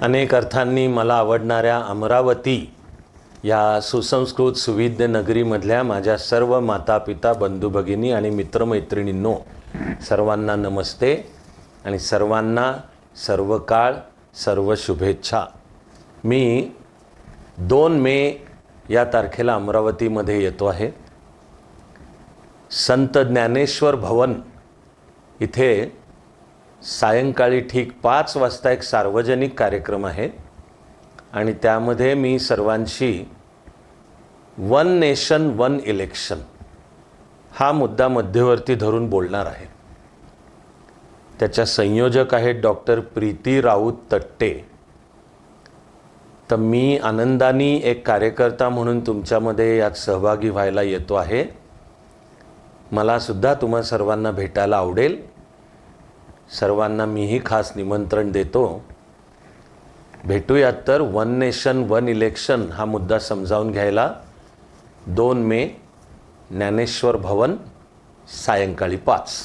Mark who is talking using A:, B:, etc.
A: अनेक अर्थांनी मला आवडणाऱ्या अमरावती या सुसंस्कृत सुविद्य नगरीमधल्या माझ्या सर्व माता पिता बंधू भगिनी आणि मित्रमैत्रिणींनो, सर्वांना नमस्ते आणि सर्वांना सर्व काळ सर्व शुभेच्छा। मी 2 मे या तारखेला अमरावतीमध्ये येतो आहे। संत ज्ञानेश्वर भवन इथे सायंकाळी ठीक 5 वाजता एक सार्वजनिक कार्यक्रम आहे आणि त्यामध्ये मी सर्वांशी वन नेशन वन इलेक्शन हा मुद्दा मध्यवर्ती धरून बोलणार आहे। त्याच्या संयोजक आहेत डॉक्टर प्रीती राऊत तट्टे। तर मी आनंदाने एक कार्यकर्ता म्हणून तुमच्यामध्ये यात सहभागी व्हायला येतो आहे। मला सुद्धा तुम्हा सर्वांना भेटायला आवडेल। सर्वांना मीही खास निमंत्रण देतो। भेटूयात तर वन नेशन वन इलेक्शन हा मुद्दा समजावून घ्यायला 2 मे ज्ञानेश्वर भवन सायंकाळी 5।